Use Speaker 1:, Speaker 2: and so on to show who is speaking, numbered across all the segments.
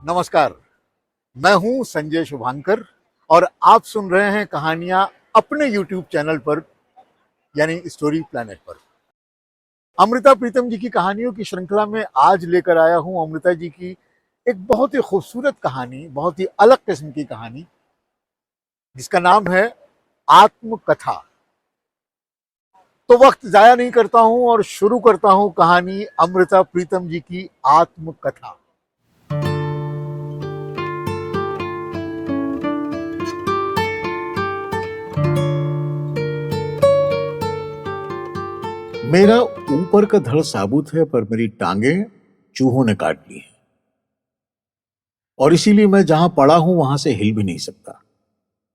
Speaker 1: नमस्कार। मैं हूं संजय शुभांकर और आप सुन रहे हैं कहानियां अपने YouTube चैनल पर यानी स्टोरी प्लैनेट पर। अमृता प्रीतम जी की कहानियों की श्रृंखला में आज लेकर आया हूं अमृता जी की एक बहुत ही खूबसूरत कहानी, बहुत ही अलग किस्म की कहानी, जिसका नाम है आत्मकथा। तो वक्त जाया नहीं करता हूं और शुरू करता हूं कहानी अमृता प्रीतम जी की आत्मकथा। मेरा ऊपर का धड़ साबुत है, पर मेरी टांगें चूहों ने काट ली हैं और इसीलिए मैं जहां पड़ा हूं वहां से हिल भी नहीं सकता।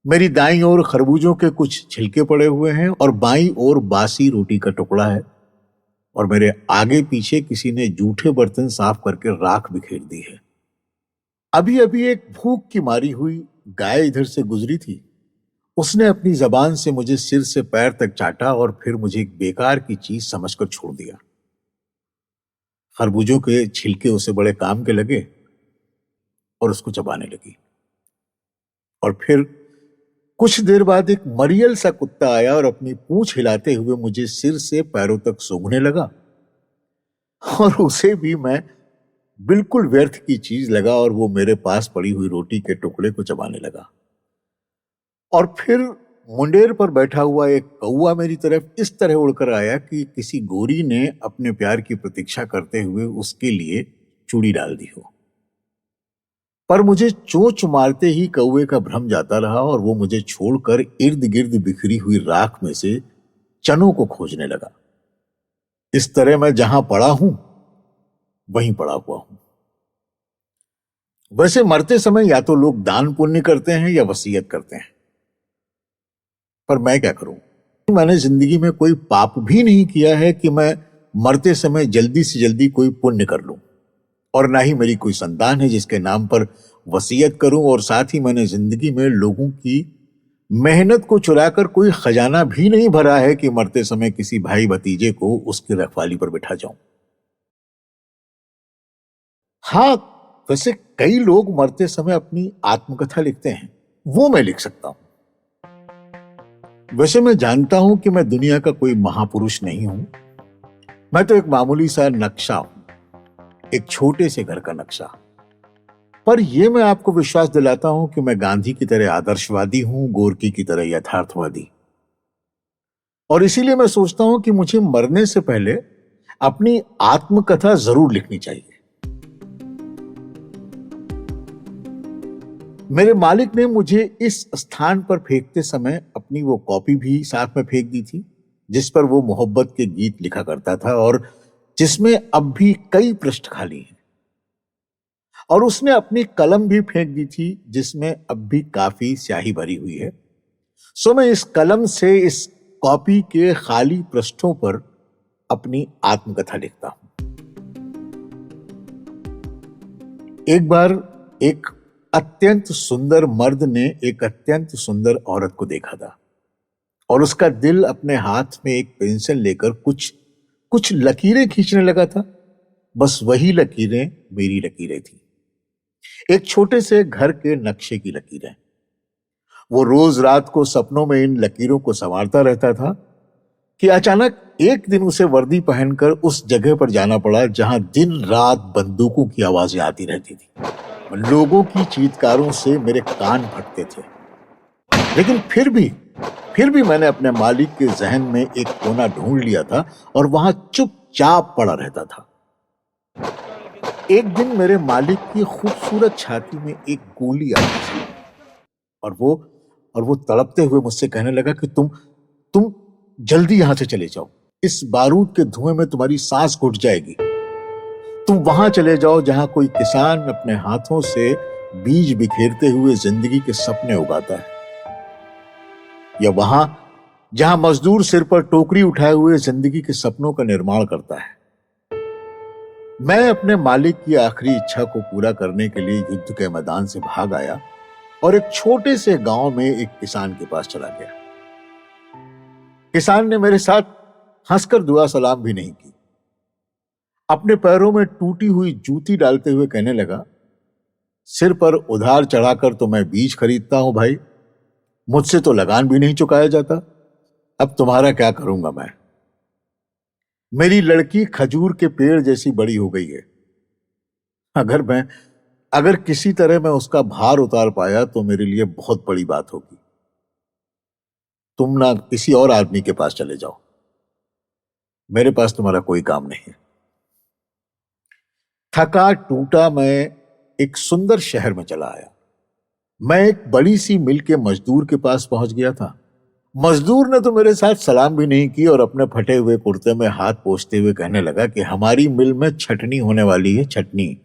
Speaker 1: मेरी दाईं ओर खरबूजों के कुछ छिलके पड़े हुए हैं और बाईं ओर बासी रोटी का टुकड़ा है, और मेरे आगे पीछे किसी ने जूठे बर्तन साफ करके राख बिखेर दी है। अभी अभी एक भूख की मारी हुई गाय इधर से गुजरी थी। उसने अपनी जबान से मुझे सिर से पैर तक चाटा और फिर मुझे एक बेकार की चीज समझकर छोड़ दिया। खरबूजों के छिलके उसे बड़े काम के लगे और उसको चबाने लगी। और फिर कुछ देर बाद एक मरियल सा कुत्ता आया और अपनी पूंछ हिलाते हुए मुझे सिर से पैरों तक सूंघने लगा, और उसे भी मैं बिल्कुल व्यर्थ की चीज लगा और वो मेरे पास पड़ी हुई रोटी के टुकड़े को चबाने लगा। और फिर मुंडेर पर बैठा हुआ एक कौवा मेरी तरफ इस तरह उड़कर आया कि किसी गोरी ने अपने प्यार की प्रतीक्षा करते हुए उसके लिए चूड़ी डाल दी हो। पर मुझे चोंच मारते ही कौवे का भ्रम जाता रहा और वो मुझे छोड़कर इर्द गिर्द बिखरी हुई राख में से चनों को खोजने लगा। इस तरह मैं जहां पड़ा हूं वहीं पड़ा हुआ हूं। वैसे मरते समय या तो लोग दान पुण्य करते हैं या वसीयत करते हैं, पर मैं क्या करूं? मैंने जिंदगी में कोई पाप भी नहीं किया है कि मैं मरते समय जल्दी से जल्दी कोई पुण्य कर लूं, और ना ही मेरी कोई संतान है जिसके नाम पर वसीयत करूं, और साथ ही मैंने जिंदगी में लोगों की मेहनत को चुराकर कोई खजाना भी नहीं भरा है कि मरते समय किसी भाई भतीजे को उसकी रखवाली पर बिठा जाऊं। हाँ, वैसे कई लोग मरते समय अपनी आत्मकथा लिखते हैं, वो मैं लिख सकता हूं। वैसे मैं जानता हूं कि मैं दुनिया का कोई महापुरुष नहीं हूं। मैं तो एक मामूली सा नक्शा हूं, एक छोटे से घर का नक्शा। पर यह मैं आपको विश्वास दिलाता हूं कि मैं गांधी की तरह आदर्शवादी हूं, गोरकी की तरह यथार्थवादी। और इसीलिए मैं सोचता हूं कि मुझे मरने से पहले अपनी आत्मकथा जरूर लिखनी चाहिए। मेरे मालिक ने मुझे इस स्थान पर फेंकते समय अपनी वो कॉपी भी साथ में फेंक दी थी, जिस पर वो मोहब्बत के गीत लिखा करता था और जिसमें अब भी कई पृष्ठ खाली हैं। और उसने अपनी कलम भी फेंक दी थी, जिसमें अब भी काफी स्याही भरी हुई है। सो मैं इस कलम से इस कॉपी के खाली पृष्ठों पर अपनी आत्मकथा लिखता हूं। एक बार एक अत्यंत सुंदर मर्द ने एक अत्यंत सुंदर औरत को देखा था, और उसका दिल अपने हाथ में एक पेंसिल लेकर कुछ कुछ लकीरें खींचने लगा था। बस वही लकीरें मेरी लकीरें थी, एक छोटे से घर के नक्शे की लकीरें। वो रोज रात को सपनों में इन लकीरों को संवारता रहता था कि अचानक एक दिन उसे वर्दी पहनकर उस जगह पर जाना पड़ा जहां दिन रात बंदूकों की आवाजें आती रहती थी। लोगों की चीत्कारों से मेरे कान फटते थे, लेकिन फिर भी मैंने अपने मालिक के जहन में एक कोना ढूंढ लिया था और वहां चुपचाप पड़ा रहता था। एक दिन मेरे मालिक की खूबसूरत छाती में एक गोली आई थी, और वो तड़पते हुए मुझसे कहने लगा कि तुम जल्दी यहां से चले जाओ, इस बारूद के धुएं में तुम्हारी सांस घुट जाएगी। तुम वहां चले जाओ जहां कोई किसान अपने हाथों से बीज बिखेरते हुए जिंदगी के सपने उगाता है, या वहां जहां मजदूर सिर पर टोकरी उठाए हुए जिंदगी के सपनों का निर्माण करता है। मैं अपने मालिक की आखिरी इच्छा को पूरा करने के लिए युद्ध के मैदान से भाग आया और एक छोटे से गांव में एक किसान के पास चला गया। किसान ने मेरे साथ हंसकर दुआ सलाम भी नहीं की। अपने पैरों में टूटी हुई जूती डालते हुए कहने लगा, सिर पर उधार चढ़ाकर तो मैं बीज खरीदता हूं भाई, मुझसे तो लगान भी नहीं चुकाया जाता। अब तुम्हारा क्या करूंगा मैं। मेरी लड़की खजूर के पेड़ जैसी बड़ी हो गई है। अगर मैं अगर किसी तरह मैं उसका भार उतार पाया तो मेरे लिए बहुत बड़ी बात होगी। तुम ना किसी और आदमी के पास चले जाओ, मेरे पास तुम्हारा कोई काम नहीं है। थका टूटा मैं एक सुंदर शहर में चला आया। मैं एक बड़ी सी मिल के मजदूर के पास पहुंच गया था। मजदूर ने तो मेरे साथ सलाम भी नहीं की और अपने फटे हुए कुर्ते में हाथ पोंछते हुए कहने लगा कि हमारी मिल में छटनी होने वाली है, छटनी।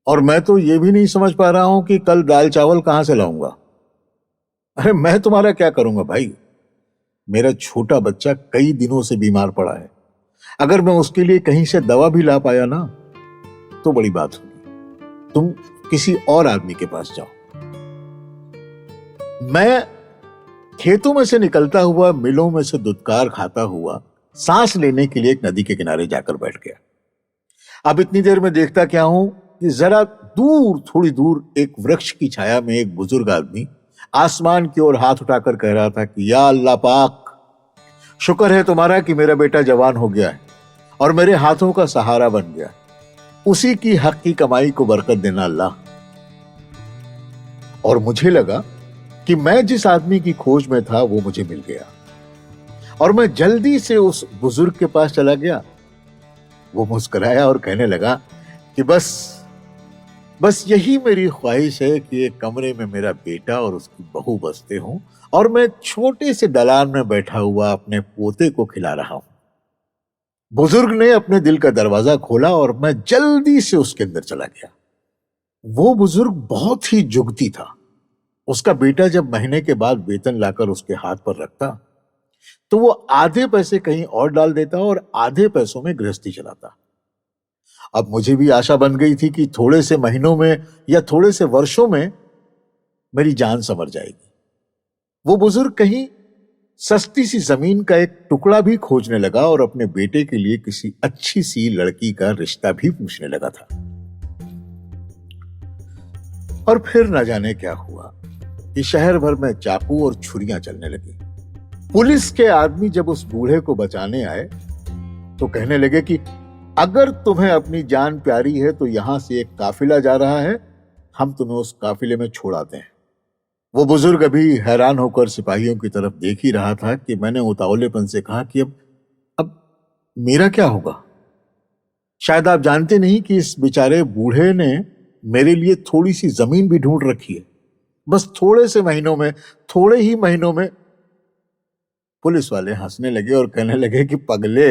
Speaker 1: और मैं तो ये भी नहीं समझ पा रहा हूं कि कल दाल चावल कहां से लाऊंगा। अरे मैं तुम्हारा क्या करूंगा भाई, मेरा छोटा बच्चा कई दिनों से बीमार पड़ा है। अगर मैं उसके लिए कहीं से दवा भी ला पाया ना तो बड़ी बात होगी। तुम किसी और आदमी के पास जाओ। मैं खेतों में से निकलता हुआ, मिलों में से दुत्कार खाता हुआ सांस लेने के लिए एक नदी के किनारे जाकर बैठ गया। अब इतनी देर में देखता क्या हूं कि जरा दूर, थोड़ी दूर एक वृक्ष की छाया में एक बुजुर्ग आदमी आसमान की ओर हाथ उठाकर कह रहा था कि या अल्लाह पाक, शुक्र है तुम्हारा कि मेरा बेटा जवान हो गया है और मेरे हाथों का सहारा बन गया। उसी की हक की कमाई को बरकत देना अल्लाह। और मुझे लगा कि मैं जिस आदमी की खोज में था वो मुझे मिल गया और मैं जल्दी से उस बुजुर्ग के पास चला गया। वो मुस्कुराया और कहने लगा कि बस यही मेरी ख्वाहिश है कि एक कमरे में मेरा बेटा और उसकी बहू बसते हों और मैं छोटे से दलान में बैठा हुआ अपने पोते को खिला रहा हूं। बुजुर्ग ने अपने दिल का दरवाजा खोला और मैं जल्दी से उसके अंदर चला गया। वो बुजुर्ग बहुत ही जुगती था। उसका बेटा जब महीने के बाद वेतन लाकर उसके हाथ पर रखता तो वो आधे पैसे कहीं और डाल देता और आधे पैसों में गृहस्थी चलाता। अब मुझे भी आशा बन गई थी कि थोड़े से महीनों में या थोड़े से वर्षों में मेरी जान संवर जाएगी। वो बुजुर्ग कहीं सस्ती सी जमीन का एक टुकड़ा भी खोजने लगा और अपने बेटे के लिए किसी अच्छी सी लड़की का रिश्ता भी पूछने लगा था। और फिर न जाने क्या हुआ कि शहर भर में चाकू और छुरियां चलने लगी। पुलिस के आदमी जब उस बूढ़े को बचाने आए तो कहने लगे कि अगर तुम्हें अपनी जान प्यारी है तो यहां से एक काफिला जा रहा है, हम तुम्हें उस काफिले में छोड़ आते हैं। वो बुजुर्ग अभी हैरान होकर सिपाहियों की तरफ देख ही रहा था कि मैंने उतावलेपन से कहा कि अब मेरा क्या होगा। शायद आप जानते नहीं कि इस बेचारे बूढ़े ने मेरे लिए थोड़ी सी जमीन भी ढूंढ रखी है। बस थोड़े ही महीनों में। पुलिस वाले हंसने लगे और कहने लगे कि पगले,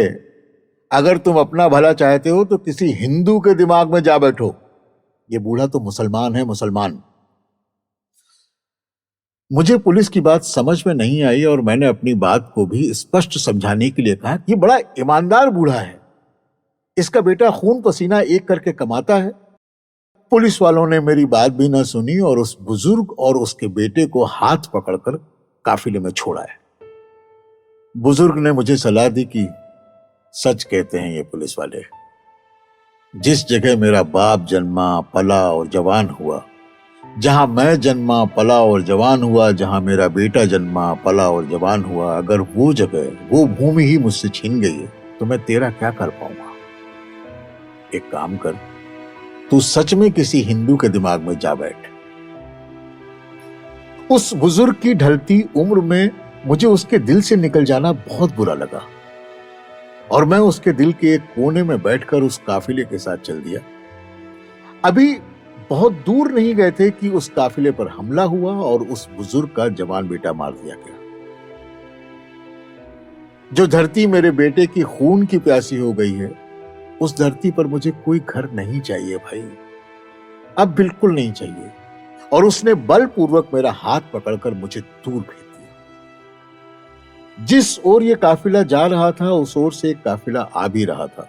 Speaker 1: अगर तुम अपना भला चाहते हो तो किसी हिंदू के दिमाग में जा बैठो। ये बूढ़ा तो मुसलमान है, मुसलमान। मुझे पुलिस की बात समझ में नहीं आई और मैंने अपनी बात को भी स्पष्ट समझाने के लिए कहा कि ये बड़ा ईमानदार बूढ़ा है, इसका बेटा खून पसीना एक करके कमाता है। पुलिस वालों ने मेरी बात भी ना सुनी और उस बुजुर्ग और उसके बेटे को हाथ पकड़कर काफिले में छोड़ा है। बुजुर्ग ने मुझे सलाह दी कि सच कहते हैं ये पुलिस वाले, जिस जगह मेरा बाप जन्मा, पला और जवान हुआ, जहां मैं जन्मा, पला और जवान हुआ, जहां मेरा बेटा जन्मा, पला और जवान हुआ, अगर वो जगह, वो भूमि ही मुझसे छीन गई है तो मैं तेरा क्या कर पाऊंगा। एक काम कर, तू सच में किसी हिंदू के दिमाग में जा बैठ। उस बुजुर्ग की ढलती उम्र में मुझे उसके दिल से निकल जाना बहुत बुरा लगा और मैं उसके दिल के एक कोने में बैठकर उस काफिले के साथ चल दिया। अभी बहुत दूर नहीं गए थे कि उस काफिले पर हमला हुआ और उस बुजुर्ग का जवान बेटा मार दिया गया। जो धरती मेरे बेटे की खून की प्यासी हो गई है, उस धरती पर मुझे कोई घर नहीं चाहिए भाई, अब बिल्कुल नहीं चाहिए। और उसने बलपूर्वक मेरा हाथ पकड़कर मुझे दूर भेज दिया। जिस ओर यह काफिला जा रहा था उस ओर से एक काफिला आ भी रहा था।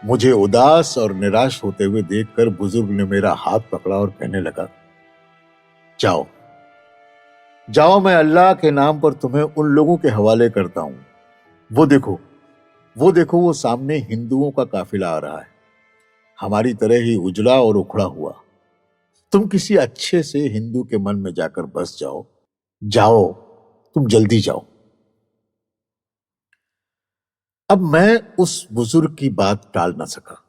Speaker 1: मुझे उदास और निराश होते हुए देखकर बुजुर्ग ने मेरा हाथ पकड़ा और कहने लगा, जाओ जाओ, मैं अल्लाह के नाम पर तुम्हें उन लोगों के हवाले करता हूं। वो देखो वो सामने हिंदुओं का काफिला आ रहा है, हमारी तरह ही उजला और उखड़ा हुआ। तुम किसी अच्छे से हिंदू के मन में जाकर बस जाओ। जाओ, तुम जल्दी जाओ। अब मैं उस बुजुर्ग की बात टाल ना सका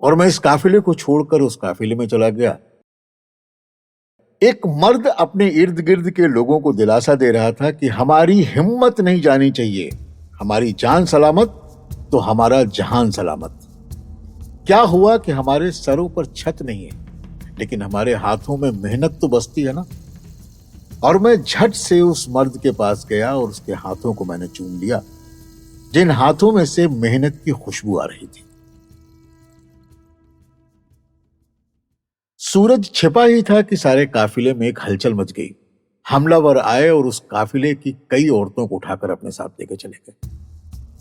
Speaker 1: और मैं इस काफिले को छोड़कर उस काफिले में चला गया। एक मर्द अपने इर्द गिर्द के लोगों को दिलासा दे रहा था कि हमारी हिम्मत नहीं जानी चाहिए, हमारी जान सलामत तो हमारा जहान सलामत। क्या हुआ कि हमारे सरों पर छत नहीं है, लेकिन हमारे हाथों में मेहनत तो बसती है ना। और मैं झट से उस मर्द के पास गया और उसके हाथों को मैंने चूम लिया, जिन हाथों में से मेहनत की खुशबू आ रही थी। सूरज छिपा ही था कि सारे काफिले में एक हलचल मच गई। हमलावर आए और उस काफिले की कई औरतों को उठाकर अपने साथ लेकर चले गए।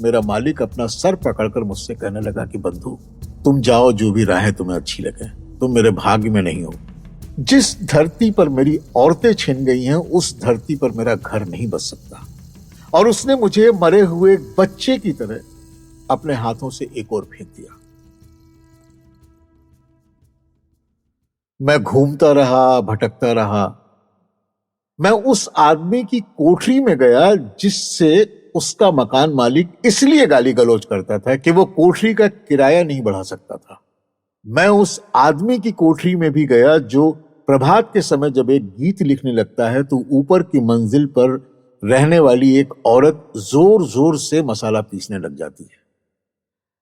Speaker 1: मेरा मालिक अपना सर पकड़कर मुझसे कहने लगा कि बंधु, तुम जाओ, जो भी राहें तुम्हें अच्छी लगे, तुम मेरे भाग्य में नहीं हो। जिस धरती पर मेरी औरतें छिन गई हैं, उस धरती पर मेरा घर नहीं बस सकता। और उसने मुझे मरे हुए बच्चे की तरह अपने हाथों से एक और फेंक दिया। मैं घूमता रहा, भटकता रहा। मैं उस आदमी की कोठरी में गया जिससे उसका मकान मालिक इसलिए गाली गलौज करता था कि वो कोठरी का किराया नहीं बढ़ा सकता था। मैं उस आदमी की कोठरी में भी गया जो प्रभात के समय जब एक गीत लिखने लगता है तो ऊपर की मंजिल पर रहने वाली एक औरत जोर जोर से मसाला पीसने लग जाती है।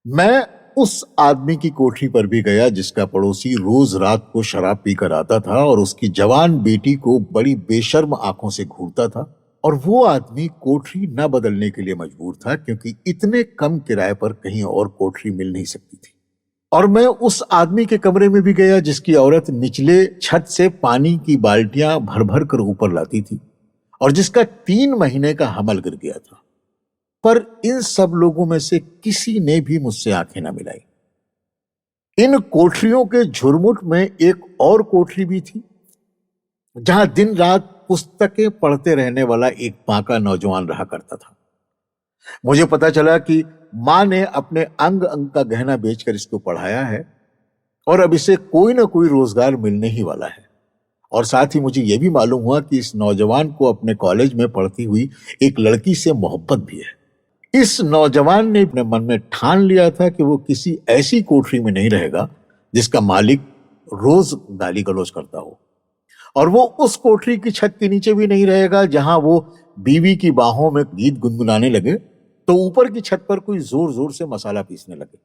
Speaker 1: मैं उस आदमी की कोठरी पर भी गया जिसका पड़ोसी रोज रात को शराब पीकर आता था और उसकी जवान बेटी को बड़ी बेशर्म आंखों से घूरता था। और वो आदमी कोठरी न बदलने के लिए मजबूर था क्योंकि इतने कम किराए पर कहीं और कोठरी मिल नहीं सकती थी। और मैं उस आदमी के कमरे में भी गया जिसकी औरत निचले छत से पानी की बाल्टियां भर भर कर ऊपर लाती थी और जिसका 3 महीने का हमल गिर गया था। पर इन सब लोगों में से किसी ने भी मुझसे आंखें ना मिलाई। इन कोठरियों के झुरमुट में एक और कोठरी भी थी जहां दिन रात पुस्तकें पढ़ते रहने वाला एक बांका नौजवान रहा करता था। मुझे पता चला कि मां ने अपने अंग अंग का गहना बेचकर इसको पढ़ाया है और अब इसे कोई ना कोई रोजगार मिलने ही वाला है। और साथ ही मुझे यह भी मालूम हुआ कि इस नौजवान को अपने कॉलेज में पढ़ती हुई एक लड़की से मोहब्बत भी है। इस नौजवान ने अपने मन में ठान लिया था कि वो किसी ऐसी कोठरी में नहीं रहेगा जिसका मालिक रोज गाली गलौज करता हो, और वो उस कोठरी की छत के नीचे भी नहीं रहेगा जहां वो बीवी की बाहों में गीत गुनगुनाने लगे तो ऊपर की छत पर कोई जोर जोर से मसाला पीसने लगे।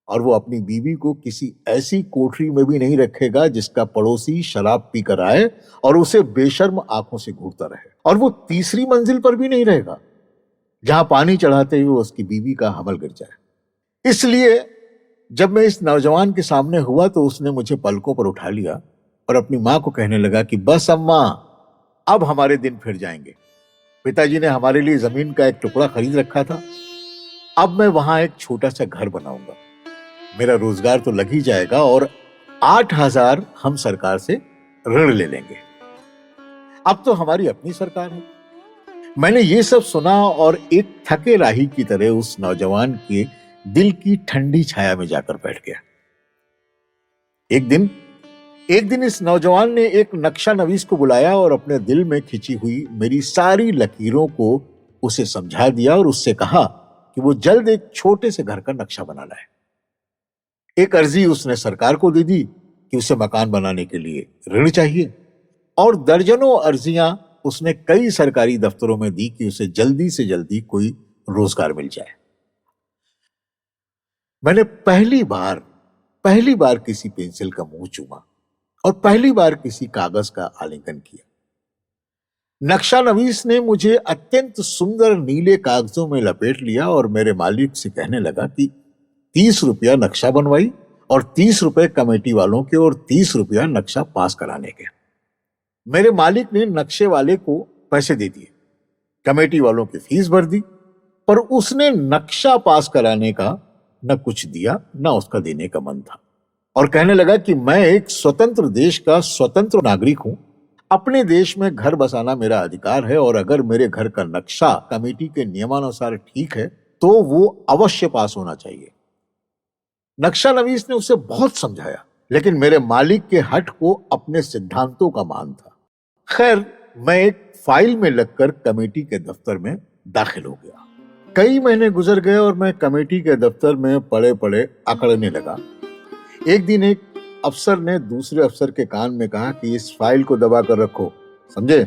Speaker 1: और वो अपनी बीवी को किसी ऐसी कोठरी में भी नहीं रखेगा जिसका पड़ोसी शराब पीकर आए और उसे बेशर्म आंखों से घूरता रहे। और वो तीसरी मंजिल पर भी नहीं रहेगा जहां पानी चढ़ाते हुए उसकी बीवी का हमल गिर जाए। इसलिए जब मैं इस नौजवान के सामने हुआ तो उसने मुझे पलकों पर उठा लिया और अपनी मां को कहने लगा कि बस अम्मा, अब हमारे दिन फिर जाएंगे। पिताजी ने हमारे लिए जमीन का एक टुकड़ा खरीद रखा था। अब मैं वहां एक छोटा सा घर बनाऊंगा। मेरा रोजगार तो लग ही जाएगा और 8,000 हम सरकार से ऋण ले लेंगे। अब तो हमारी अपनी सरकार है। मैंने ये सब सुना और एक थके राही की तरह उस नौजवान के दिल की ठंडी छाया में जाकर बैठ गया। एक दिन इस नौजवान ने एक नक्शा नवीस को बुलाया और अपने दिल में खिंची हुई मेरी सारी लकीरों को उसे समझा दिया और उससे कहा कि वो जल्द एक छोटे से घर का नक्शा बना लाए। एक अर्जी उसने सरकार को दे दी कि उसे मकान बनाने के लिए ऋण चाहिए और दर्जनों अर्जियां उसने कई सरकारी दफ्तरों में दी कि उसे जल्दी से जल्दी कोई रोजगार मिल जाए। मैंने पहली बार किसी पेंसिल का मुंह चूमा और पहली बार किसी कागज का आलिंगन किया। नक्शा नवीस ने मुझे अत्यंत सुंदर नीले कागजों में लपेट लिया और मेरे मालिक से कहने लगा कि 30 रुपया नक्शा बनवाई और 30 रुपए कमेटी वालों के और 30 रुपया नक्शा पास कराने के। मेरे मालिक ने नक्शे वाले को पैसे दे दिए, कमेटी वालों की फीस भर दी, पर उसने नक्शा पास कराने का न कुछ दिया न उसका देने का मन था और कहने लगा कि मैं एक स्वतंत्र देश का स्वतंत्र नागरिक हूं। अपने देश में घर बसाना मेरा अधिकार है और अगर मेरे घर का नक्शा कमेटी के नियमानुसार ठीक है तो वो अवश्य पास होना चाहिए। नक्शा नवीस ने उसे बहुत समझाया लेकिन मेरे मालिक के हठ को अपने सिद्धांतों का मान था। खैर, मैं एक फाइल में लगकर कमेटी के दफ्तर में दाखिल हो गया। कई महीने गुजर गए और मैं कमेटी के दफ्तर में पड़े पड़े अकड़ने लगा। एक दिन एक अफसर ने दूसरे अफसर के कान में कहा कि इस फाइल को दबा कर रखो, समझे?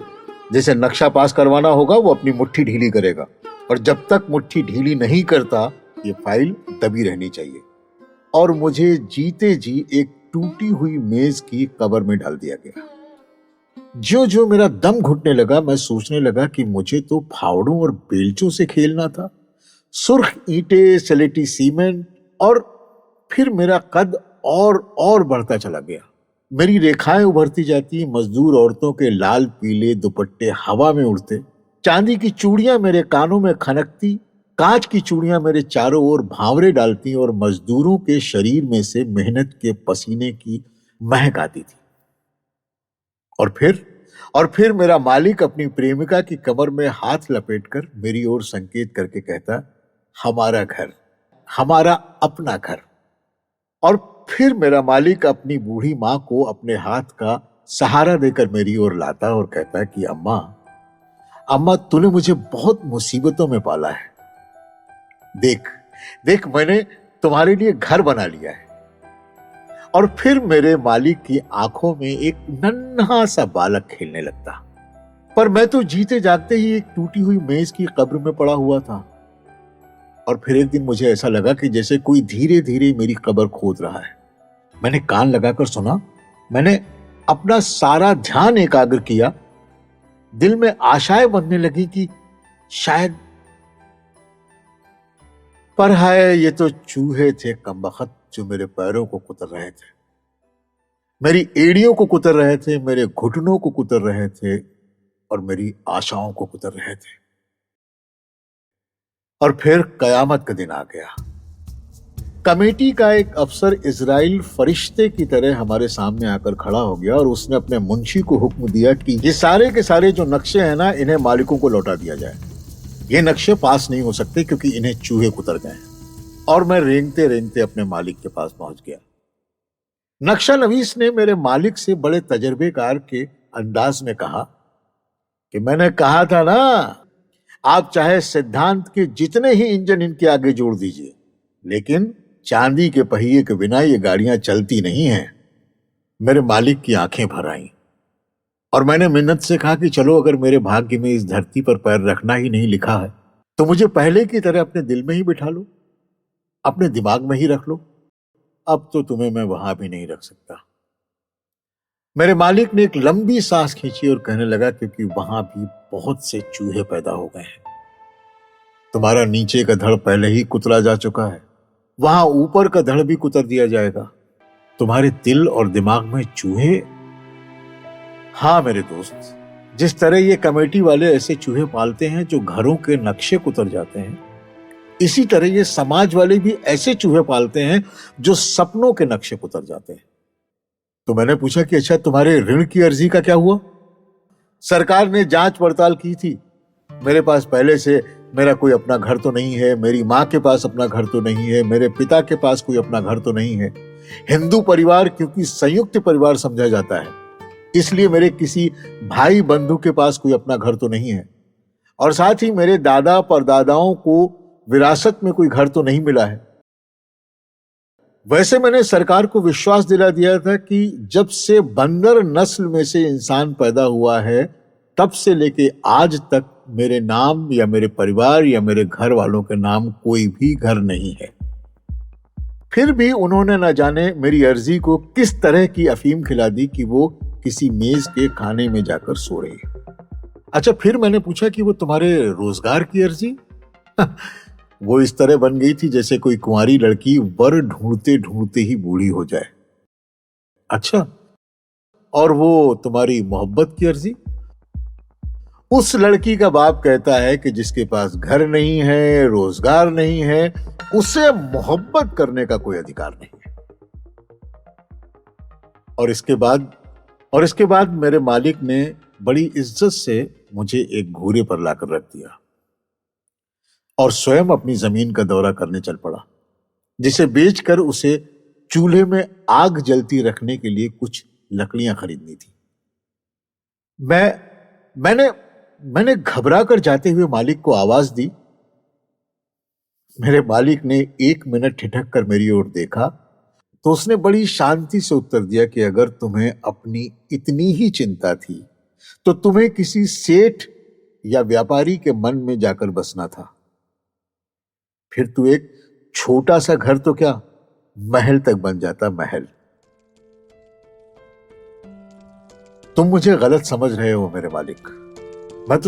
Speaker 1: जिसे नक्शा पास करवाना होगा वो अपनी मुट्ठी ढीली करेगा, और जब तक मुट्ठी ढीली नहीं करता ये फाइल दबी रहनी चाहिए। और मुझे जीते जी एक टूटी हुई मेज की कब्र में डाल दिया गया। ज्यों ज्यों मेरा दम घुटने लगा, मैं सोचने लगा कि मुझे तो फावड़ों और बेलचों से खेलना था। सुर्ख ईंटें, सलेटी सीमेंट, और फिर मेरा कद और बढ़ता चला गया। मेरी रेखाएं उभरती जाती, मजदूर औरतों के लाल पीले दुपट्टे हवा में उड़ते, चांदी की चूड़ियां मेरे कानों में खनकती, कांच की चूड़ियां मेरे चारों ओर भांवरे डालती और मजदूरों के शरीर में से मेहनत के पसीने की महक आती थी। और फिर मेरा मालिक अपनी प्रेमिका की कमर में हाथ लपेटकर मेरी ओर संकेत करके कहता, हमारा घर, हमारा अपना घर। और फिर मेरा मालिक अपनी बूढ़ी मां को अपने हाथ का सहारा देकर मेरी ओर लाता और कहता कि अम्मा, अम्मा, तूने मुझे बहुत मुसीबतों में पाला है। देख देख, मैंने तुम्हारे लिए घर बना लिया है। और फिर मेरे मालिक की आंखों में एक नन्हा सा बालक खेलने लगता। पर मैं तो जीते जागते ही एक टूटी हुई मेज की कब्र में पड़ा हुआ था। और फिर एक दिन मुझे ऐसा लगा कि जैसे कोई धीरे धीरे मेरी कब्र खोद रहा है। मैंने कान लगाकर सुना, मैंने अपना सारा ध्यान एकाग्र किया। दिल में आशाएं बनने लगी कि शायद, पर हाय, ये तो चूहे थे कमबख्त जो मेरे पैरों को कुतर रहे थे, मेरी एड़ियों को कुतर रहे थे, मेरे घुटनों को कुतर रहे थे और मेरी आशाओं को कुतर रहे थे। और फिर कयामत का दिन आ गया। कमेटी का एक अफसर इजराइल फरिश्ते की तरह हमारे सामने आकर खड़ा हो गया और उसने अपने मुंशी को हुक्म दिया कि ये सारे के सारे जो नक्शे हैं ना, इन्हें मालिकों को लौटा दिया जाए। ये नक्शे पास नहीं हो सकते क्योंकि इन्हें चूहे कुतर गए। और मैं रेंगते रेंगते अपने मालिक के पास पहुंच गया। नक्शा नवीस ने मेरे मालिक से बड़े तजर्बेकार के अंदाज में कहा कि मैंने कहा था ना, आप चाहे सिद्धांत के जितने ही इंजन इनके आगे जोड़ दीजिए, लेकिन चांदी के पहिए के बिना ये गाड़ियां चलती नहीं हैं। मेरे मालिक की आंखें भर आईं और मैंने मिन्नत से कहा कि चलो, अगर मेरे भाग्य में इस धरती पर पैर रखना ही नहीं लिखा है तो मुझे पहले की तरह अपने दिल में ही बिठा लो, अपने दिमाग में ही रख लो। अब तो तुम्हें मैं वहां भी नहीं रख सकता। मेरे मालिक ने एक लंबी सांस खींची और कहने लगा, क्योंकि वहां भी बहुत से चूहे पैदा हो गए हैं। तुम्हारा नीचे का धड़ पहले ही कुतरा जा चुका है, वहां ऊपर का धड़ भी कुतर दिया जाएगा। तुम्हारे दिल और दिमाग में चूहे? हाँ मेरे दोस्त, जिस तरह ये कमेटी वाले ऐसे चूहे पालते हैं जो घरों के नक्शे कुतर जाते हैं, इसी तरह ये समाज वाले भी ऐसे चूहे पालते हैं जो सपनों के नक्शे कुतर जाते हैं। तो मैंने पूछा कि अच्छा, तुम्हारे ऋण की अर्जी का क्या हुआ? सरकार ने जांच पड़ताल की थी। मेरे पास पहले से मेरा कोई अपना घर तो नहीं है, मेरी मां के पास अपना घर तो नहीं है, मेरे पिता के पास कोई अपना घर तो नहीं है। हिंदू परिवार क्योंकि संयुक्त परिवार समझा जाता है, इसलिए मेरे किसी भाई बंधु के पास कोई अपना घर तो नहीं है। और साथ ही मेरे दादा परदादाओं को विरासत में कोई घर तो नहीं मिला है। वैसे मैंने सरकार को विश्वास दिला दिया था कि जब से बंदर नस्ल में से इंसान पैदा हुआ है, तब से लेके आज तक मेरे नाम या मेरे परिवार या मेरे घर वालों के नाम कोई भी घर नहीं है। फिर भी उन्होंने न जाने मेरी अर्जी को किस तरह की अफीम खिला दी कि वो किसी मेज के खाने में जाकर सो रही है। अच्छा, फिर मैंने पूछा कि वो तुम्हारे रोजगार की अर्जी? वो इस तरह बन गई थी जैसे कोई कुंवारी लड़की वर ढूंढते ढूंढते ही बूढ़ी हो जाए। अच्छा, और वो तुम्हारी मोहब्बत की अर्जी? उस लड़की का बाप कहता है कि जिसके पास घर नहीं है, रोजगार नहीं है, उसे मोहब्बत करने का कोई अधिकार नहीं है। और इसके बाद मेरे मालिक ने बड़ी इज्जत से मुझे एक घोड़े पर लाकर रख दिया और स्वयं अपनी जमीन का दौरा करने चल पड़ा, जिसे बेचकर उसे चूल्हे में आग जलती रखने के लिए कुछ लकड़ियां खरीदनी थी। मैंने घबरा कर जाते हुए मालिक को आवाज दी। मेरे मालिक ने 1 मिनट ठिठक कर मेरी ओर देखा तो उसने बड़ी शांति से उत्तर दिया कि अगर तुम्हें अपनी इतनी ही चिंता थी तो तुम्हें किसी सेठ या व्यापारी के मन में जाकर बसना था। फिर तू एक छोटा सा घर तो क्या, महल तक बन जाता, महल। तुम मुझे गलत समझ रहे हो मेरे मालिक। मैं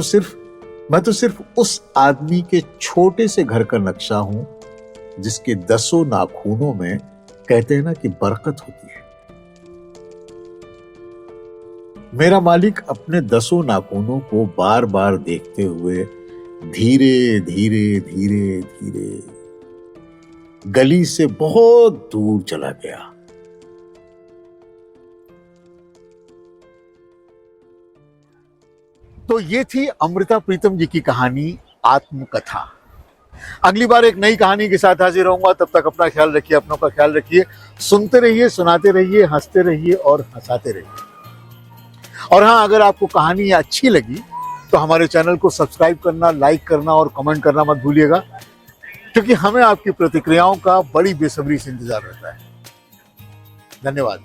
Speaker 1: तो सिर्फ उस आदमी के छोटे से घर का नक्शा हूं जिसके 10 नाखूनों में कहते हैं ना कि बरकत होती है। मेरा मालिक अपने 10 नाखूनों को बार बार देखते हुए धीरे धीरे धीरे धीरे गली से बहुत दूर चला गया। तो ये थी अमृता प्रीतम जी की कहानी, आत्मकथा। अगली बार एक नई कहानी के साथ हाजिर होऊंगा। तब तक अपना ख्याल रखिए, अपनों का ख्याल रखिए। सुनते रहिए, सुनाते रहिए, हंसते रहिए और हंसाते रहिए। और हाँ, अगर आपको कहानी अच्छी लगी तो हमारे चैनल को सब्सक्राइब करना, लाइक करना और कमेंट करना मत भूलिएगा, क्योंकि हमें आपकी प्रतिक्रियाओं का बड़ी बेसब्री से इंतजार रहता है। धन्यवाद।